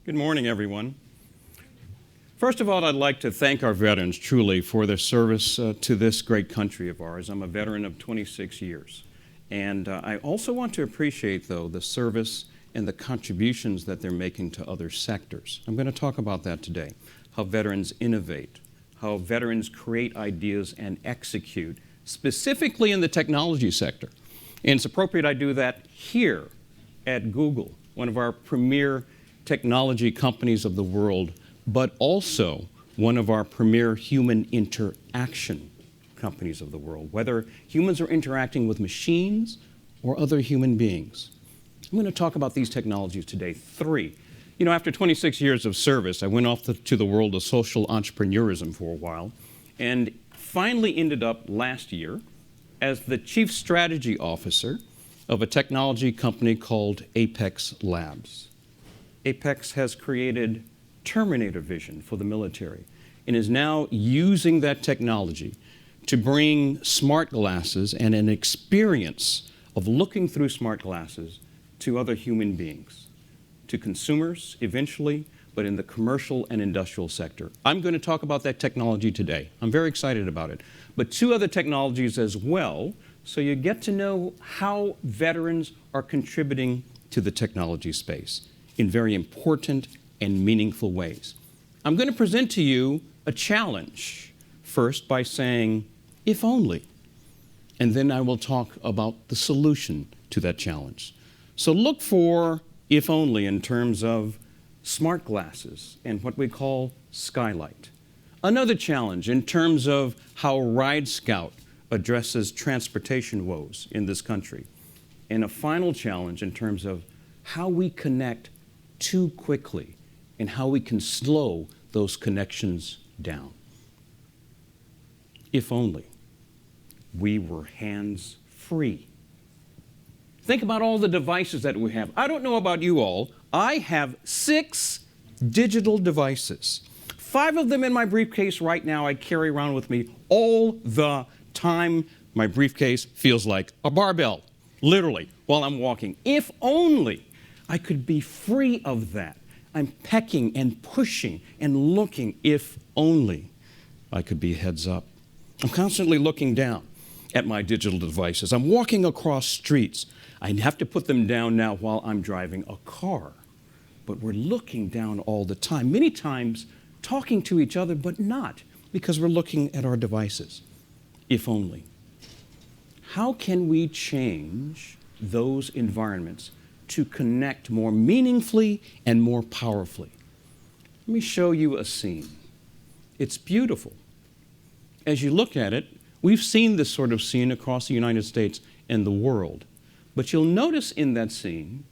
Good morning, everyone. First of all, I'd like to thank our veterans truly for their service to this great country of ours. I'm a veteran of 26 years. And I also want to appreciate, though, the service and the contributions that they're making to other sectors. I'm going to talk about that today, how veterans innovate, how veterans create ideas and execute, specifically in the technology sector. And it's appropriate I do that here at Google, one of our premier technology companies of the world, but also one of our premier human interaction companies of the world, whether humans are interacting with machines or other human beings. I'm going to talk about these technologies today. Three. You know, after 26 years of service, I went off to the world of social entrepreneurism for a while and finally ended up last year as the Chief Strategy Officer of a technology company called Apex Labs. Apex has created Terminator vision for the military and is now using that technology to bring smart glasses and an experience of looking through smart glasses to other human beings, to consumers eventually, but in the commercial and industrial sector. I'm going to talk about that technology today. I'm very excited about it. But two other technologies as well, so you get to know how veterans are contributing to the technology space in very important and meaningful ways. I'm going to present to you a challenge, first by saying, if only, and then I will talk about the solution to that challenge. So look for if only in terms of smart glasses and what we call Skylight. Another challenge in terms of how Ride Scout addresses transportation woes in this country. And a final challenge in terms of how we connect too quickly and how we can slow those connections down. If only we were hands-free. Think about all the devices that we have. I don't know about you all. I have 6 digital devices. 5 of them in my briefcase right now I carry around with me all the time. My briefcase feels like a barbell, literally, while I'm walking. If only I could be free of that. I'm pecking and pushing and looking. If only I could be heads up. I'm constantly looking down at my digital devices. I'm walking across streets. I have to put them down now while I'm driving a car. But we're looking down all the time, many times talking to each other, but not, because we're looking at our devices. If only. How can we change those environments to connect more meaningfully and more powerfully? Let me show you a scene. It's beautiful. As you look at it, we've seen this sort of scene across the United States and the world. But you'll notice in that scene,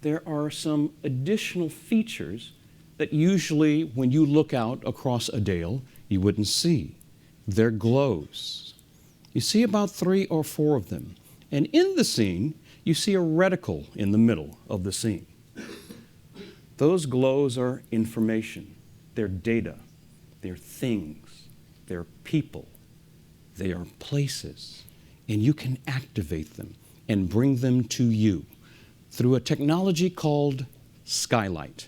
there are some additional features that usually when you look out across a dale, you wouldn't see. They're glows. You see about 3 or 4 of them. And in the scene, you see a reticle in the middle of the scene. Those glows are information. They're data. They're things. They're people. They are places. And you can activate them and bring them to you through a technology called Skylight.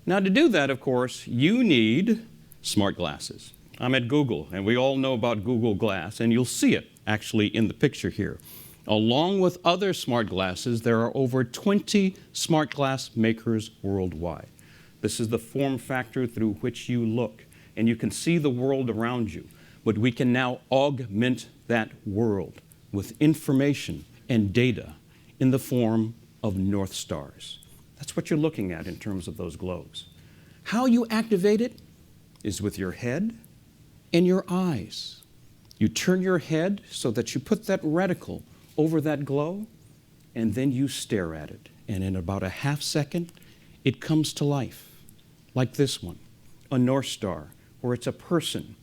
Now, to do that, of course, you need smart glasses. I'm at Google, and we all know about Google Glass, and you'll see it actually in the picture here. Along with other smart glasses, there are over 20 smart glass makers worldwide. This is the form factor through which you look, and you can see the world around you. But we can now augment that world with information and data in the form of North Stars. That's what you're looking at in terms of those glows. How you activate it is with your head and your eyes. You turn your head so that you put that reticle over that glow, and then you stare at it. And in about a half second, it comes to life, like this one, a North Star, where it's a person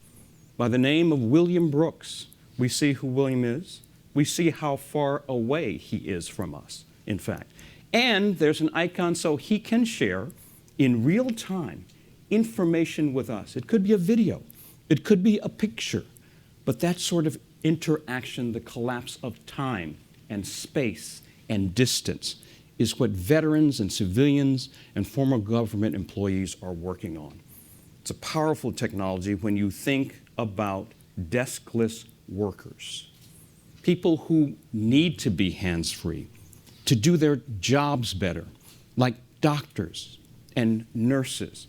by the name of William Brooks. We see who William is. We see how far away he is from us, in fact. And there's an icon so he can share in real time information with us. It could be a video. It could be a picture. But that sort of interaction, the collapse of time and space and distance, is what veterans and civilians and former government employees are working on. It's a powerful technology when you think about deskless workers, people who need to be hands-free to do their jobs better, like doctors and nurses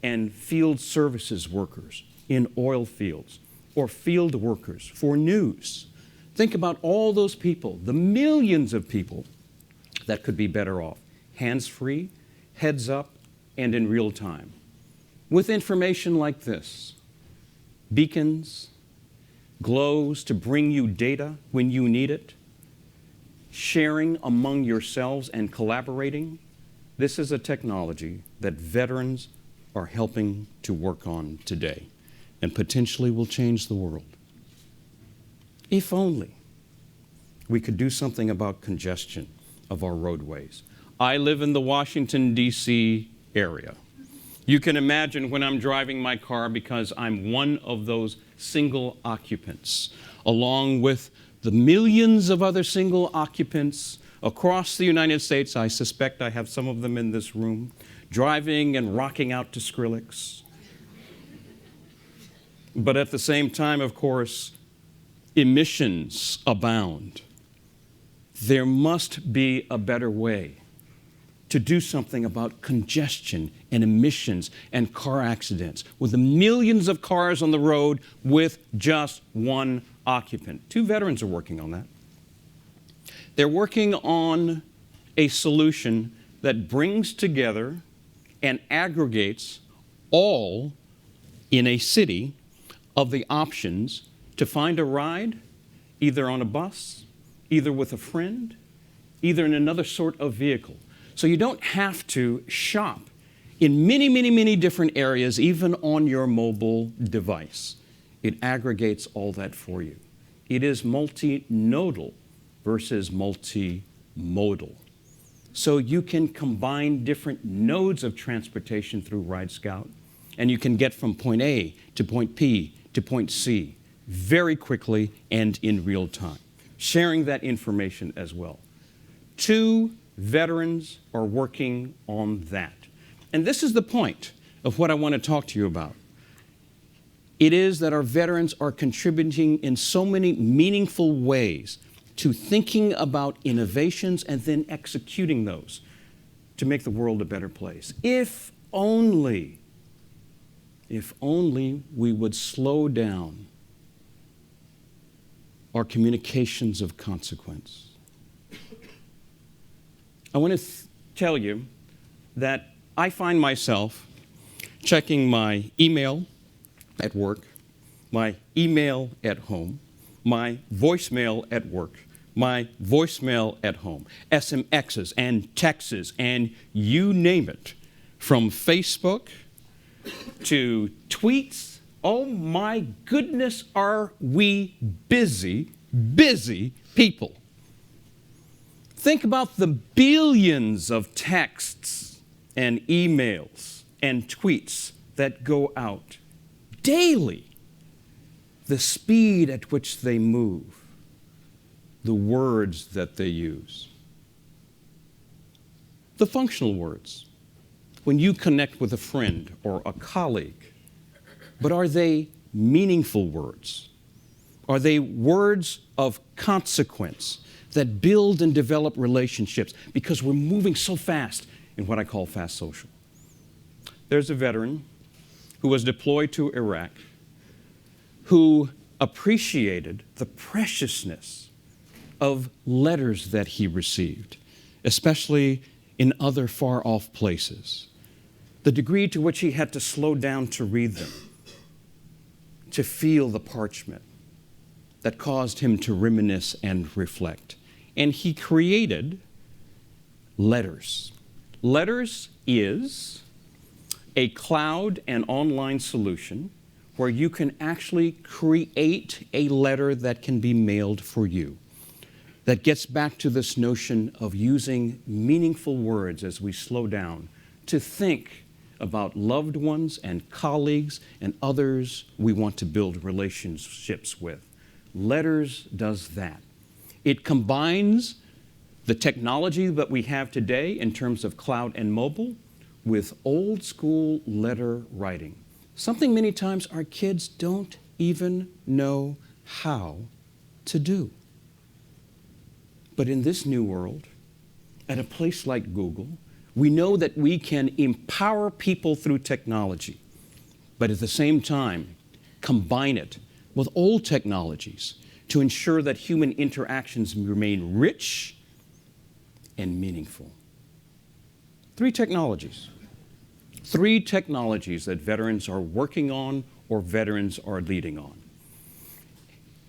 and field services workers in oil fields or field workers for news. Think about all those people, the millions of people that could be better off, hands-free, heads up, and in real time. With information like this, beacons, glows to bring you data when you need it, sharing among yourselves and collaborating, this is a technology that veterans are helping to work on today and potentially will change the world. If only we could do something about congestion of our roadways. I live in the Washington, D.C. area. You can imagine when I'm driving my car, because I'm one of those single occupants, along with the millions of other single occupants across the United States. I suspect I have some of them in this room, driving and rocking out to Skrillex. But at the same time, of course, emissions abound. There must be a better way to do something about congestion and emissions and car accidents with the millions of cars on the road with just one occupant. 2 veterans are working on that. They're working on a solution that brings together and aggregates all in a city of the options to find a ride, either on a bus, either with a friend, either in another sort of vehicle. So you don't have to shop in many, many, many different areas, even on your mobile device. It aggregates all that for you. It is multinodal versus multimodal. So you can combine different nodes of transportation through RideScout, and you can get from point A to point P to point C very quickly and in real time, sharing that information as well. 2 veterans are working on that. And this is the point of what I want to talk to you about. It is that our veterans are contributing in so many meaningful ways to thinking about innovations and then executing those to make the world a better place. If only we would slow down our communications of consequence. I want to tell you that I find myself checking my email at work, my email at home, my voicemail at work, my voicemail at home, SMXs and texts and you name it, from Facebook to tweets. Oh my goodness, are we busy, busy people. Think about the billions of texts and emails and tweets that go out daily. The speed at which they move, the words that they use. The functional words, when you connect with a friend or a colleague, but are they meaningful words? Are they words of consequence that build and develop relationships? Because we're moving so fast in what I call fast social. There's a veteran who was deployed to Iraq who appreciated the preciousness of letters that he received, especially in other far-off places. The degree to which he had to slow down to read them, to feel the parchment that caused him to reminisce and reflect. And he created Letters. Letters is a cloud and online solution where you can actually create a letter that can be mailed for you. That gets back to this notion of using meaningful words as we slow down to think about loved ones and colleagues and others we want to build relationships with. Letters does that. It combines the technology that we have today in terms of cloud and mobile with old school letter writing. Something many times our kids don't even know how to do. But in this new world, at a place like Google, we know that we can empower people through technology, but at the same time, combine it with old technologies to ensure that human interactions remain rich and meaningful. Three technologies that veterans are working on or veterans are leading on.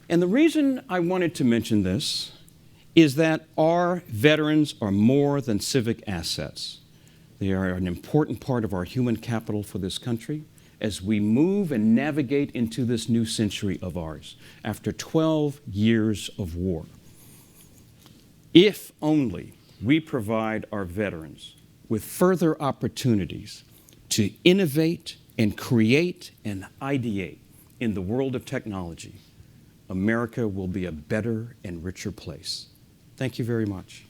And the reason I wanted to mention this is that our veterans are more than civic assets. They are an important part of our human capital for this country as we move and navigate into this new century of ours after 12 years of war. If only we provide our veterans with further opportunities to innovate and create and ideate in the world of technology, America will be a better and richer place. Thank you very much.